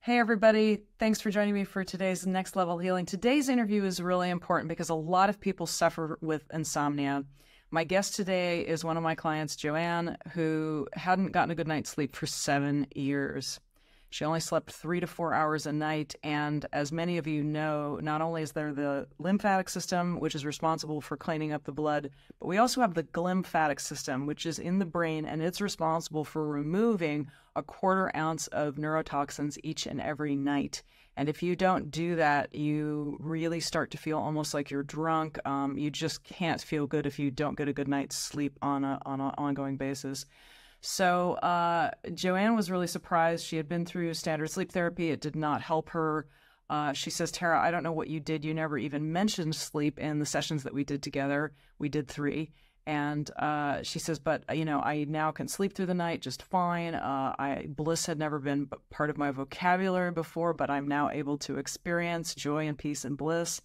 Hey, everybody. Thanks for joining me for today's Next Level Healing. Today's interview is really important because a lot of people suffer with insomnia. My guest today is one of my clients, Johanne, who hadn't gotten a good night's sleep for 7 years. She only slept 3 to 4 hours a night. And as many of you know, not only is there the lymphatic system, which is responsible for cleaning up the blood, but we also have the glymphatic system, which is in the brain, and it's responsible for removing a 1/4 ounce of neurotoxins each and every night. And if you don't do that, you really start to feel almost like you're drunk. You just can't feel good if you don't get a good night's sleep on an ongoing basis. So Johanne was really surprised. She had been through standard sleep therapy. It did not help her. She says, Tara, I don't know what you did. You never even mentioned sleep in the sessions that we did together. We did 3. And she says, but, I now can sleep through the night just fine. Bliss had never been part of my vocabulary before, but I'm now able to experience joy and peace and bliss.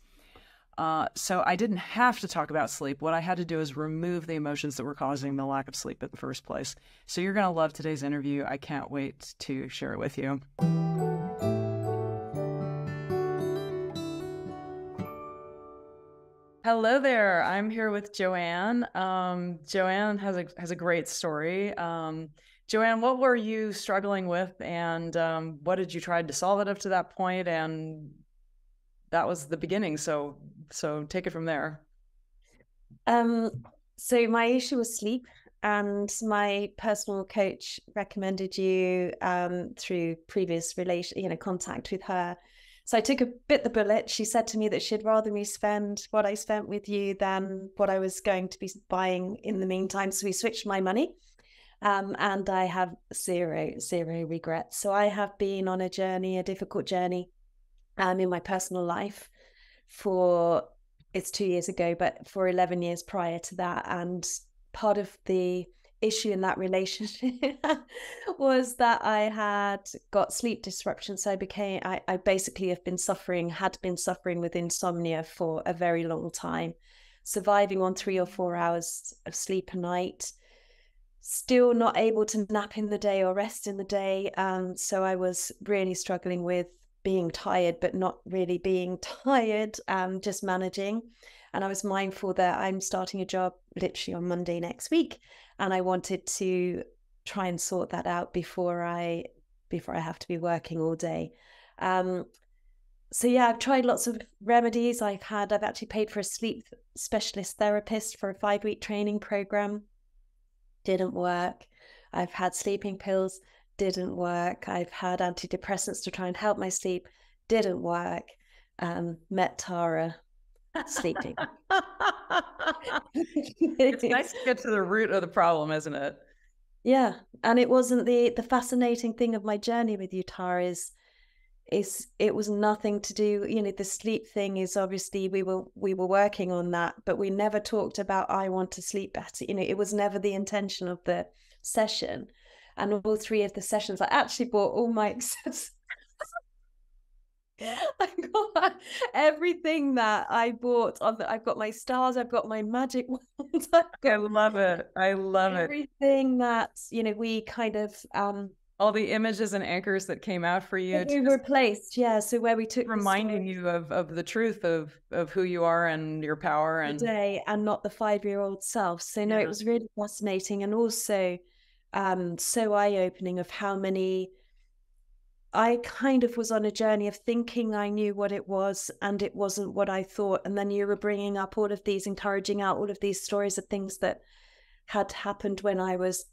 So I didn't have to talk about sleep. What I had to do is remove the emotions that were causing the lack of sleep in the first place. So you're going to love today's interview. I can't wait to share it with you. Hello there. I'm here with Johanne. Johanne has a great story. Johanne, what were you struggling with, and what did you try to solve it up to that point? And that was the beginning. So take it from there. So my issue was sleep, and my personal coach recommended you through previous contact with her. So I took a bit the bullet. She said to me that she'd rather me spend what I spent with you than what I was going to be buying in the meantime. So we switched my money. And I have zero regrets. So I have been on a journey, a difficult journey in my personal life it's 2 years ago, but for 11 years prior to that. And part of the issue in that relationship was that I had got sleep disruption. So I basically had been suffering with insomnia for a very long time, surviving on 3 or 4 hours of sleep a night, still not able to nap in the day or rest in the day. So I was really struggling with being tired, but not really being tired, just managing. And I was mindful that I'm starting a job literally on Monday next week, and I wanted to try and sort that out before I have to be working all day. So yeah, I've tried lots of remedies. I've actually paid for a sleep specialist therapist for a 5-week training program. Didn't work. I've had sleeping pills. Didn't work. I've had antidepressants to try and help my sleep. Didn't work. Met Tara, sleeping. It's nice to get to the root of the problem, isn't it? Yeah. And it wasn't the fascinating thing of my journey with you, Tara, is it was nothing to do, the sleep thing is obviously we were working on that, but we never talked about I want to sleep better. It was never the intention of the session. And all 3 of the sessions, I actually bought all my accessories. I got everything that I bought. I've got my stars. I've got my magic wands. I love it. I love everything that we kind of all the images and anchors that came out for you. We replaced, yeah. So where we took reminding you of the truth of who you are and your power and today, and not the 5-year-old self. So no, it was really fascinating, and also so eye-opening of how many I kind of was on a journey of thinking I knew what it was, and it wasn't what I thought. And then you were bringing up all of these, encouraging out all of these stories of things that had happened when I was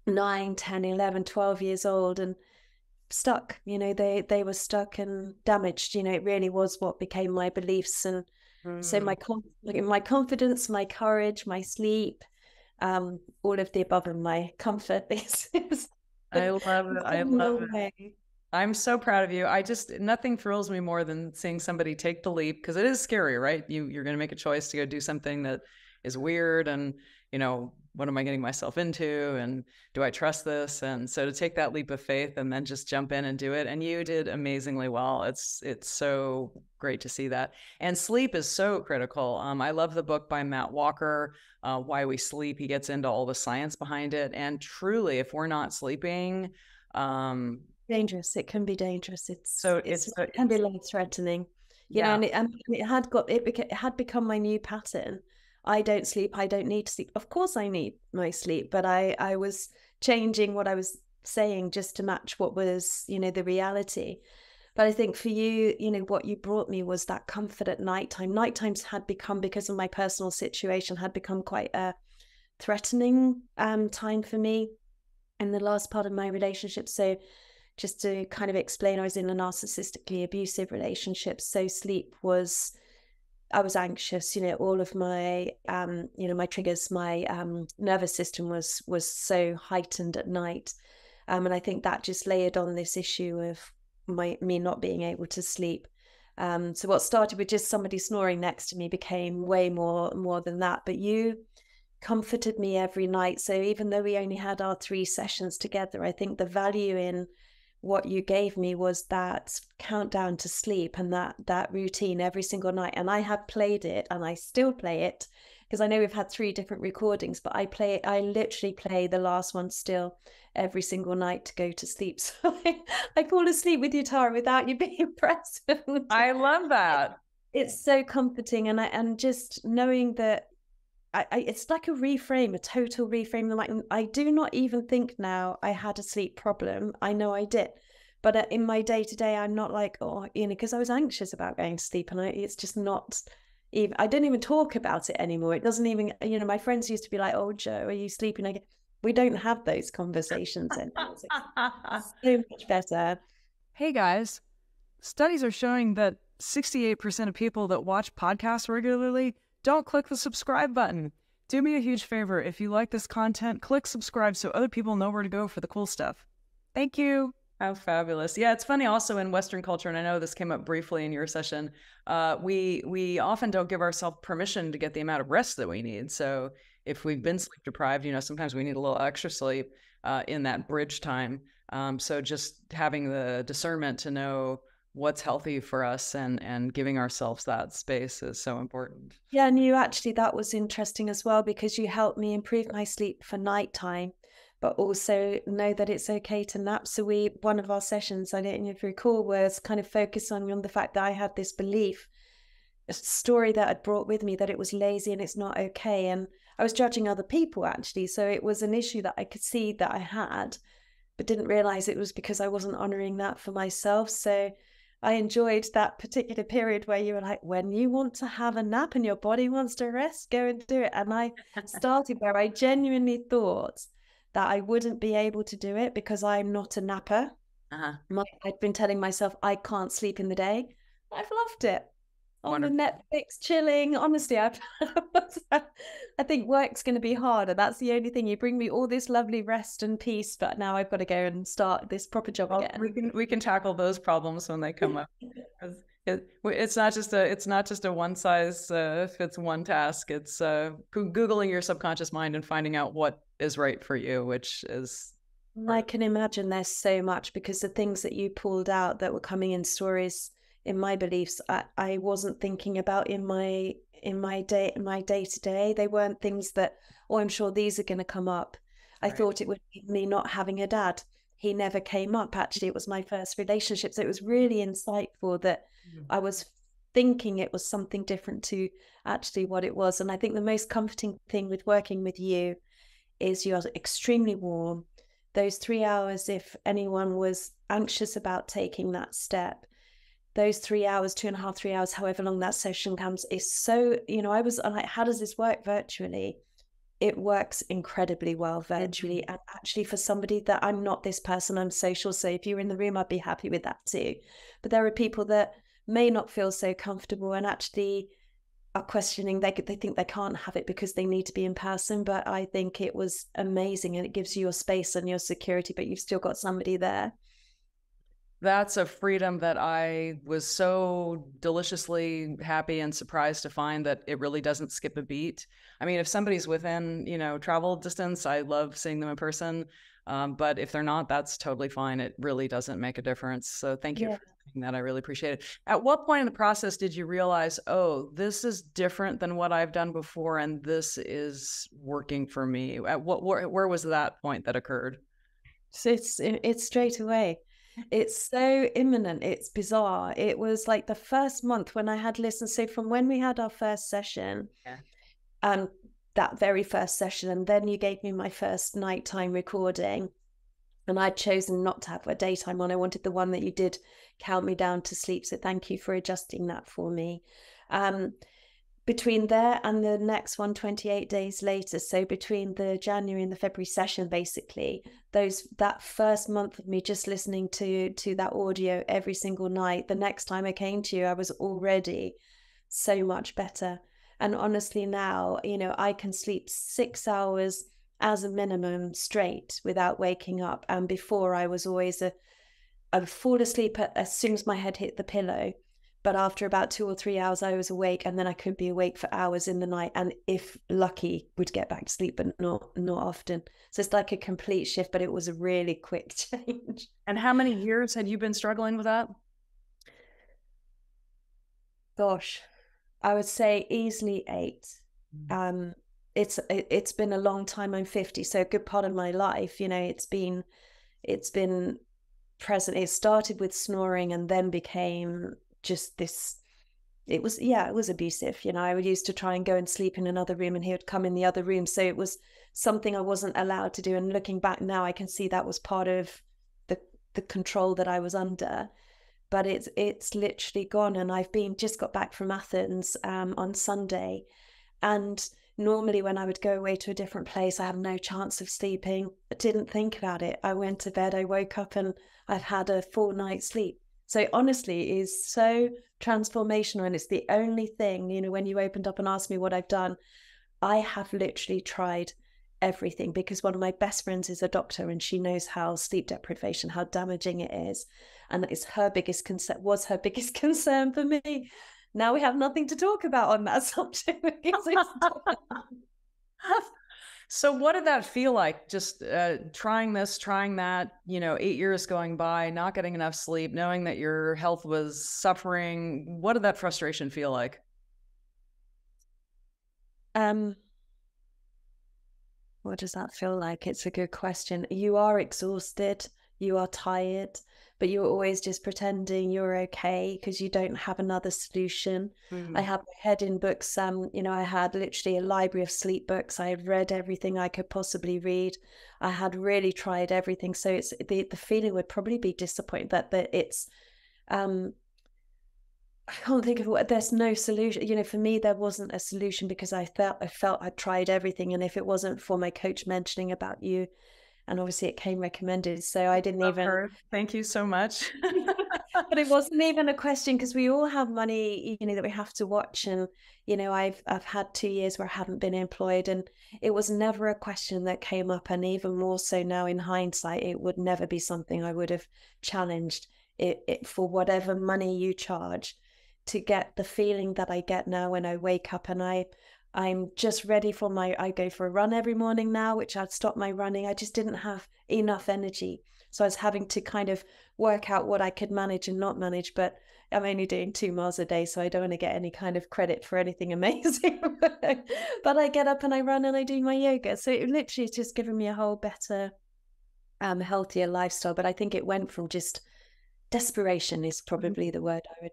9, 10, 11, 12 years old and stuck. They were stuck and damaged. It really was what became my beliefs. And so my confidence, my courage, my sleep, all of the above, and my comfort. I love it. I love it. I'm so proud of you. Nothing thrills me more than seeing somebody take the leap, because it is scary, right? You're going to make a choice to go do something that is weird, and what am I getting myself into, and do I trust this? And so to take that leap of faith and then just jump in and do it, and you did amazingly well. It's so great to see that. And sleep is so critical. I love the book by Matt Walker, Why We Sleep. He gets into all the science behind it, and truly, if we're not sleeping, dangerous. It can be dangerous. So It can be life threatening, you know, yeah. and it had become my new pattern. I don't sleep. I don't need to sleep. Of course I need my sleep, but I was changing what I was saying just to match what was, you know, the reality. But I think for you, you know, what you brought me was that comfort at nighttime. Nighttimes had become, because of my personal situation, had become quite a threatening time for me in the last part of my relationship. So just to kind of explain, I was in a narcissistically abusive relationship. So sleep was, I was anxious, you know, all of my, you know, my triggers, my nervous system was so heightened at night. And I think that just layered on this issue of me not being able to sleep. So what started with just somebody snoring next to me became way more than that. But you comforted me every night. So even though we only had our 3 sessions together, I think the value in what you gave me was that countdown to sleep and that routine every single night. And I have played it, and I still play it, because I know we've had 3 different recordings, but I literally play the last one still every single night to go to sleep. So I fall asleep with you, Tara, without you being present. I love that. It's so comforting, and just knowing that it's like a reframe, a total reframe. Like, I do not even think now I had a sleep problem. I know I did, but in my day to day, I'm not like, oh, you know, because I was anxious about going to sleep, and it's just not even. I don't even talk about it anymore. It doesn't even, you know, my friends used to be like, "Oh, Joe, are you sleeping?" We don't have those conversations anymore. It's so much better. Hey guys, studies are showing that 68% of people that watch podcasts regularly don't click the subscribe button. Do me a huge favor. If you like this content, click subscribe so other people know where to go for the cool stuff. Thank you. How fabulous. Yeah, it's funny also in Western culture, and I know this came up briefly in your session, we often don't give ourselves permission to get the amount of rest that we need. So if we've been sleep deprived, you know, sometimes we need a little extra sleep in that bridge time. So just having the discernment to know what's healthy for us and giving ourselves that space is so important. Yeah, and that was interesting as well, because you helped me improve my sleep for nighttime, but also know that it's okay to nap. So one of our sessions, I don't know if you recall, was kind of focusing on the fact that I had this belief, a story that I'd brought with me, that it was lazy and it's not okay. And I was judging other people, actually. So it was an issue that I could see that I had, but didn't realize it was because I wasn't honoring that for myself. So I enjoyed that particular period where you were like, when you want to have a nap and your body wants to rest, go and do it. And I started where I genuinely thought that I wouldn't be able to do it because I'm not a napper. I'd been telling myself I can't sleep in the day. I've loved it. On the Netflix, chilling. Honestly, I think work's going to be harder. That's the only thing. You bring me all this lovely rest and peace, but now I've got to go and start this proper job again. We can tackle those problems when they come up. It's not just a one size fits one task. It's Googling your subconscious mind and finding out what is right for you, which is. I can imagine there's so much, because the things that you pulled out that were coming in stories, in my beliefs, I wasn't thinking about in my day to day. They weren't things that, oh, I'm sure these are going to come up. I thought it would be me not having a dad. He never came up. Actually, it was my first relationship. So it was really insightful that I was thinking it was something different to actually what it was. And I think the most comforting thing with working with you is you are extremely warm. Those 3 hours, if anyone was anxious about taking that step, those 3 hours, 2.5, 3 hours, however long that session comes, is so, you know, I was like, how does this work virtually? It works incredibly well virtually. And actually, for somebody that, I'm not this person, I'm social. So if you're in the room, I'd be happy with that too. But there are people that may not feel so comfortable and actually are questioning. They think they can't have it because they need to be in person. But I think it was amazing, and it gives you your space and your security, but you've still got somebody there. That's a freedom that I was so deliciously happy and surprised to find, that it really doesn't skip a beat. I mean, if somebody's within, you know, travel distance, I love seeing them in person. But if they're not, that's totally fine. It really doesn't make a difference. So thank you for saying that. I really appreciate it. At what point in the process did you realize, oh, this is different than what I've done before, and this is working for me? At where was that point that occurred? So it's straight away. It's so imminent. It's bizarre. It was like the first month when I had listened. So from when we had our first session, Yeah. um, that very first session, and then you gave me my first nighttime recording, and I'd chosen not to have a daytime one. I wanted the one that you did count me down to sleep. So thank you for adjusting that for me. Between there and the next one, 28 days later, so between the January and the February session, basically that first month of me just listening to that audio every single night, the next time I came to you, I was already so much better. And honestly, now, I can sleep 6 hours as a minimum straight without waking up. And before, I was always I would fall asleep as soon as my head hit the pillow. But after about 2 or 3 hours, I was awake, and then I could be awake for hours in the night. And if lucky, would get back to sleep, but not often. So it's like a complete shift, but it was a really quick change. And how many years had you been struggling with that? Gosh, I would say easily 8. It's been a long time. I'm 50, so a good part of my life, it's been present. It started with snoring and then became just this. It was abusive. I would used to try and go and sleep in another room, and he would come in the other room. So it was something I wasn't allowed to do. And looking back now, I can see that was part of the control that I was under. But it's literally gone. And I've just got back from Athens on Sunday, and normally when I would go away to a different place, I have no chance of sleeping. I didn't think about it. I went to bed, I woke up, and I've had a full night's sleep. So honestly, it is so transformational. And it's the only thing, when you opened up and asked me what I've done, I have literally tried everything, because one of my best friends is a doctor, and she knows how sleep deprivation, how damaging it is. And it's was her biggest concern for me. Now we have nothing to talk about on that subject. So what did that feel like? Just trying this, trying that, 8 years going by, not getting enough sleep, knowing that your health was suffering. What did that frustration feel like? What does that feel like? It's a good question. You are exhausted, you are tired, but you're always just pretending you're okay because you don't have another solution. I had my head in books. I had literally a library of sleep books. I had read everything I could possibly read. I had really tried everything. So it's the feeling would probably be disappointed that it's I can't think of what. There's no solution. For me, there wasn't a solution, because I felt I'd tried everything, and if it wasn't for my coach mentioning about you, and obviously it came recommended, so I didn't even. Thank you so much. But it wasn't even a question, because we all have money, that we have to watch, and I've had 2 years where I haven't been employed, and it was never a question that came up, and even more so now in hindsight, it would never be something I would have challenged. It for whatever money you charge, to get the feeling that I get now when I wake up, and I'm just ready for I go for a run every morning now, which I'd stopped my running. I just didn't have enough energy. So I was having to kind of work out what I could manage and not manage, but I'm only doing 2 miles a day, so I don't want to get any kind of credit for anything amazing. But I get up and I run and I do my yoga. So it literally is just given me a whole better, healthier lifestyle. But I think it went from just desperation is probably the word I would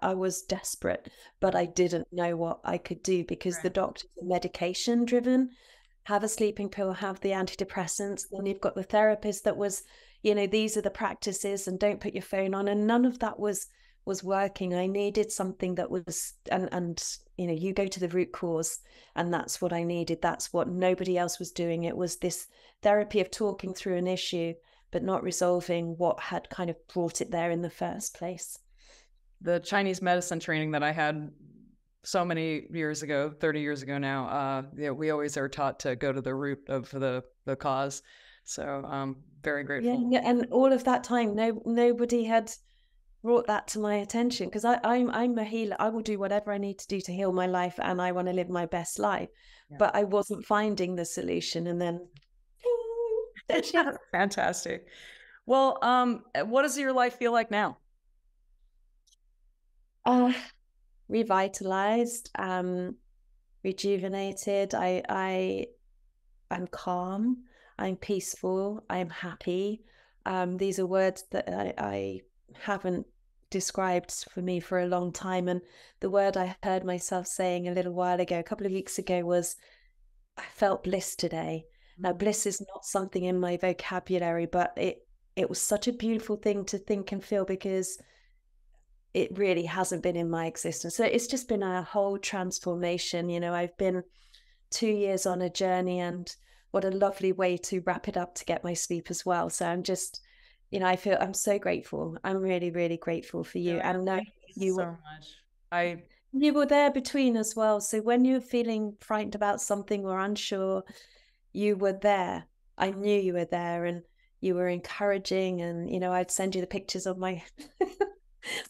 I was desperate, but I didn't know what I could do, because the doctors are medication driven. Have a sleeping pill, have the antidepressants, then you've got the therapist that was, these are the practices, and don't put your phone on, and none of that was working. I needed something that was, and you go to the root cause, and that's what I needed. That's what nobody else was doing. It was this therapy of talking through an issue, but not resolving what had kind of brought it there in the first place. The Chinese medicine training that I had so many years ago, 30 years ago now, we always are taught to go to the root of the cause. So very grateful. Yeah, and all of that time, nobody had brought that to my attention, because I'm a healer. I will do whatever I need to do to heal my life, and I want to live my best life. Yeah. But I wasn't finding the solution, and then fantastic. Well, what does your life feel like now? Revitalized, rejuvenated. I'm calm, I'm peaceful, I'm happy, These are words that I haven't described for me for a long time. And the word I heard myself saying a little while ago, a couple of weeks ago, was I felt bliss today. Now, bliss is not something in my vocabulary, but it was such a beautiful thing to think and feel, because it really hasn't been in my existence. So it's just been a whole transformation. I've been 2 years on a journey, and what a lovely way to wrap it up to get my sleep as well. So I'm just, I'm so grateful. I'm really, really grateful for you. Joanne, And no, thank you so much. you were there between as well. So when you're feeling frightened about something or unsure, you were there. I knew you were there, and you were encouraging. And, I'd send you the pictures of my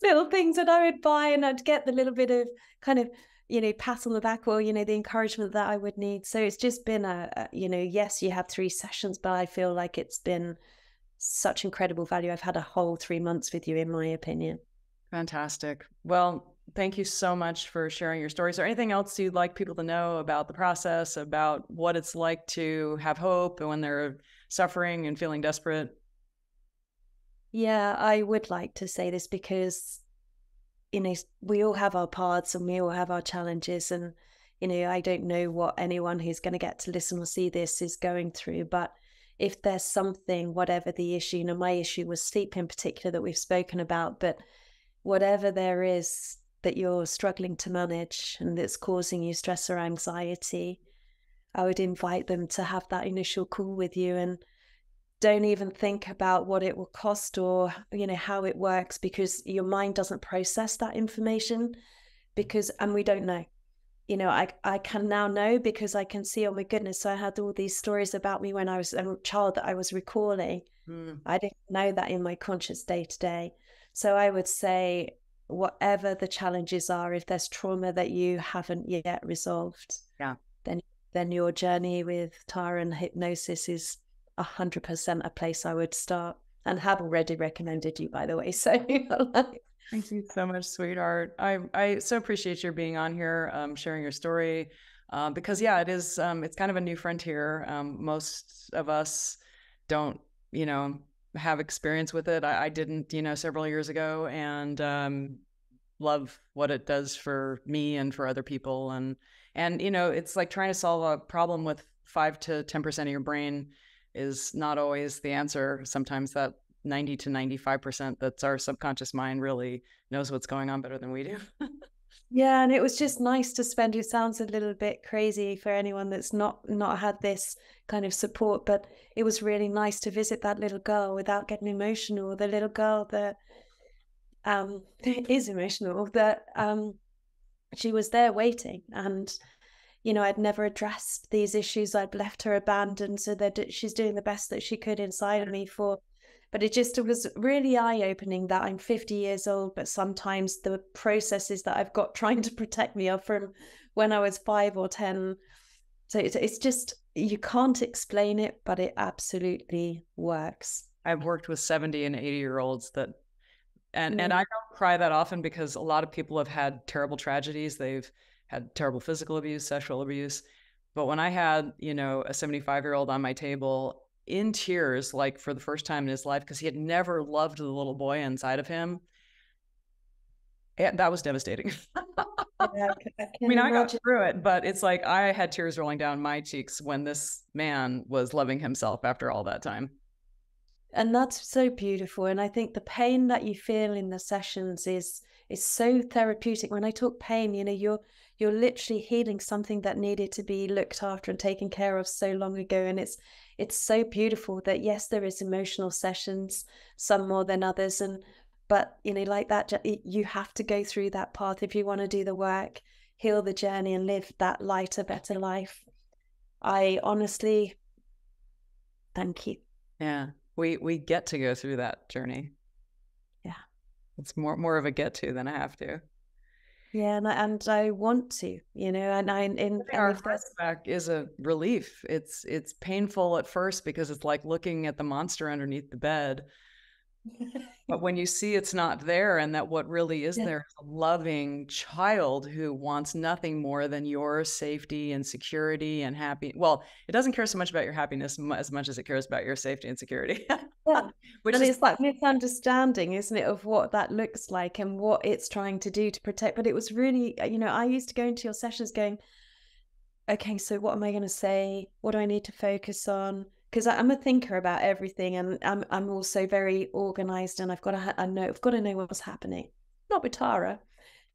little things that I would buy, and I'd get the little bit of kind of, pat on the back, or, the encouragement that I would need. So it's just been yes, you have 3 sessions, but I feel like it's been such incredible value. I've had a whole 3 months with you, in my opinion. Fantastic. Well, thank you so much for sharing your story. Is there anything else you'd like people to know about the process, about what it's like to have hope when they're suffering and feeling desperate? Yeah, I would like to say this because, we all have our paths and we all have our challenges. And, I don't know what anyone who's going to get to listen or see this is going through. But if there's something, whatever the issue, my issue was sleep in particular that we've spoken about, but whatever there is that you're struggling to manage and that's causing you stress or anxiety, I would invite them to have that initial call with you. And don't even think about what it will cost or, how it works, because your mind doesn't process that information, and we don't know. I can now know, because I can see, oh my goodness, so I had all these stories about me when I was a child that I was recalling. I didn't know that in my conscious day to day. So I would say, whatever the challenges are, if there's trauma that you haven't yet resolved, then your journey with Tara and hypnosis is 100% a place I would start, and have already recommended you, by the way. So thank you so much, sweetheart. I so appreciate your being on here, sharing your story, because it is, it's kind of a new frontier. Most of us don't, have experience with it. I didn't, several years ago, and love what it does for me and for other people. And it's like trying to solve a problem with 5 to 10% of your brain is not always the answer. Sometimes that 90 to 95% that's our subconscious mind really knows what's going on better than we do. Yeah, and it was just nice to spend. It sounds a little bit crazy for anyone that's not had this kind of support, but it was really nice to visit that little girl without getting emotional. The little girl that is emotional, that she was there waiting, and I'd never addressed these issues. I'd left her abandoned, so that she's doing the best that she could inside of me but it was really eye-opening that I'm 50 years old, but sometimes the processes that I've got trying to protect me are from when I was 5 or 10. So it's just, you can't explain it, but it absolutely works. I've worked with 70 and 80-year-olds and I don't cry that often, because a lot of people have had terrible tragedies. They've had terrible physical abuse, sexual abuse. But when I had, a 75-year-old on my table in tears, like for the first time in his life, because he had never loved the little boy inside of him, that was devastating. Yeah, I got through it, but it's like I had tears rolling down my cheeks when this man was loving himself after all that time. And that's so beautiful. And I think the pain that you feel in the sessions is so therapeutic. When I talk pain, you're literally healing something that needed to be looked after and taken care of so long ago. And it's so beautiful that, yes, there is emotional sessions, some more than others, but like that, you have to go through that path if you want to do the work, heal the journey, and live that lighter, better life. I honestly thank you. Yeah, we get to go through that journey. Yeah, it's more of a get to than a have to. Yeah, and I want to, and our back is a relief. It's painful at first, because it's like looking at the monster underneath the bed, But when you see it's not there, and that what really is Yeah. there is a loving child who wants nothing more than your safety and security and happy. Well, it doesn't care so much about your happiness as much as it cares about your safety and security, Yeah. which And is it's that misunderstanding, isn't it, of what that looks like and what it's trying to do to protect. But it was really, I used to go into your sessions going, okay, so what am I going to say? What do I need to focus on? Because I'm a thinker about everything, and I'm also very organized, and I've got to know what's happening. Not with Tara.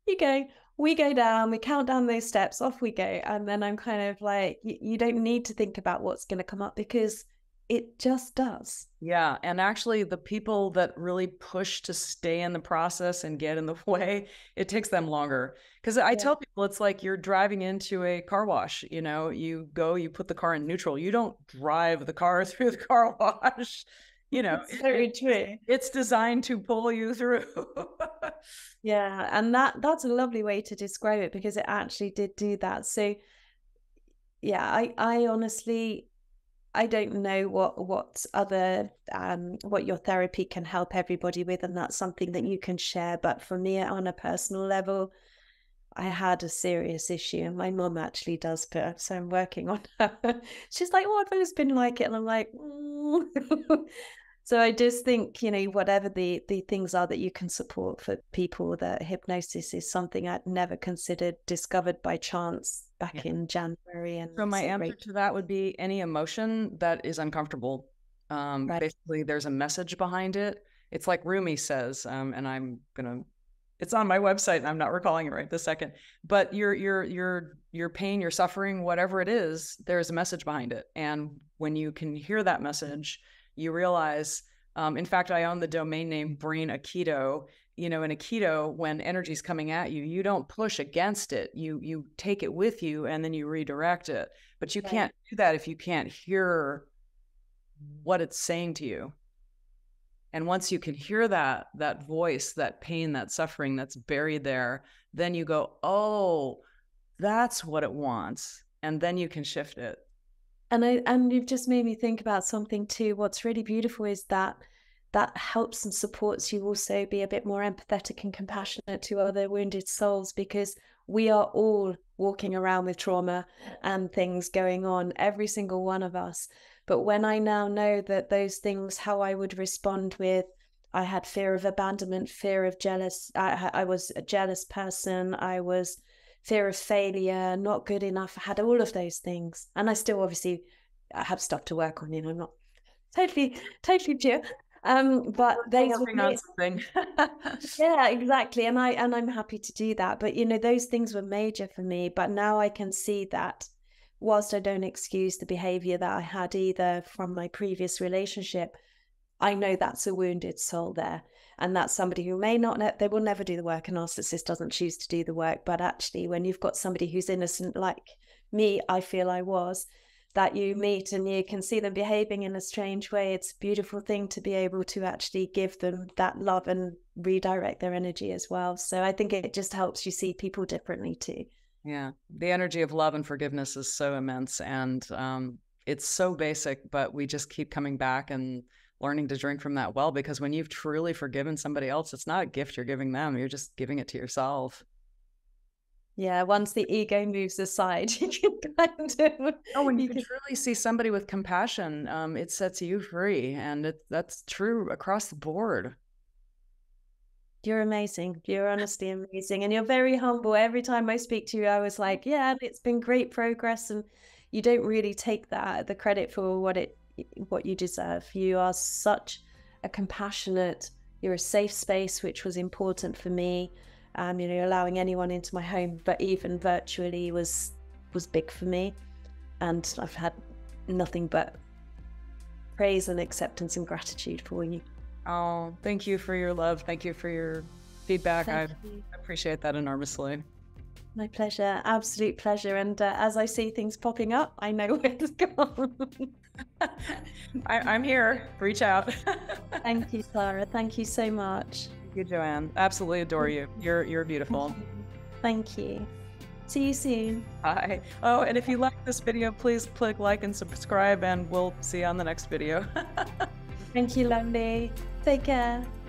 We go down, we count down those steps, off we go, and then I'm kind of like, you don't need to think about what's going to come up because it just does. Yeah. And actually, the people that really push to stay in the process and get in the way, it takes them longer. Because I tell people it's like you're driving into a car wash. You put the car in neutral. You don't drive the car through the car wash. It's very true. It's designed to pull you through. Yeah, and that's a lovely way to describe it because it actually did do that. So yeah, I honestly, I don't know what other what your therapy can help everybody with, and that's something that you can share. But for me, on a personal level, I had a serious issue, and my mum actually does put, so I'm working on her. She's like, "Oh, I've always been like it," and I'm like, mm. So I just think, whatever the things are that you can support for people, that hypnosis is something I'd never considered, discovered by chance back in January, and So my so answer to that would be any emotion that is uncomfortable. right. Basically, there's a message behind it. It's like Rumi says, and it's on my website, and I'm not recalling it right this second. But your pain, your suffering, whatever it is, there's a message behind it. And when you can hear that message, you realize. In fact, I own the domain name Brain Aikido. In Aikido, when energy's coming at you, you don't push against it. You take it with you, and then you redirect it. But you can't do that if you can't hear what it's saying to you. And once you can hear that voice, that pain, that suffering that's buried there, then you go, oh, that's what it wants. And then you can shift it. And you've just made me think about something too. What's really beautiful is that helps and supports you also be a bit more empathetic and compassionate to other wounded souls, because we are all walking around with trauma and things going on, every single one of us. But when I now know that those things, how I would respond with, I had fear of abandonment, fear of jealous. I was a jealous person. I was fear of failure, not good enough. I had all of those things. And I still obviously have stuff to work on, I'm not totally pure. But those were something. yeah, exactly. And I'm happy to do that. But those things were major for me. But now I can see that whilst I don't excuse the behavior that I had either from my previous relationship, I know that's a wounded soul there. And that's somebody who they will never do the work. A narcissist doesn't choose to do the work. But actually, when you've got somebody who's innocent, like me, I feel I was, that you meet and you can see them behaving in a strange way, it's a beautiful thing to be able to actually give them that love and redirect their energy as well. So I think it just helps you see people differently too. Yeah. The energy of love and forgiveness is so immense. And it's so basic, but we just keep coming back and learning to drink from that well, because when you've truly forgiven somebody else, it's not a gift you're giving them. You're just giving it to yourself. Yeah, once the ego moves aside, you can kind of... Oh, when you can truly see somebody with compassion, it sets you free. And that's true across the board. You're amazing. You're honestly amazing. And you're very humble. Every time I speak to you, I was like, yeah, it's been great progress. And you don't really take the credit for what you deserve. You are such a compassionate, you're a safe space, which was important for me. Allowing anyone into my home, but even virtually was big for me. And I've had nothing but praise and acceptance and gratitude for you. Oh, thank you for your love. Thank you for your feedback. I appreciate that enormously. My pleasure. Absolute pleasure. And as I see things popping up, I know where to go. I'm here. Reach out. Thank you, Clara. Thank you so much. Thank you, Joanne. Absolutely adore you. You're beautiful. Thank you. See you soon. Bye. Oh, and if you like this video, please click like and subscribe, and we'll see you on the next video. Thank you, lovely. Take care.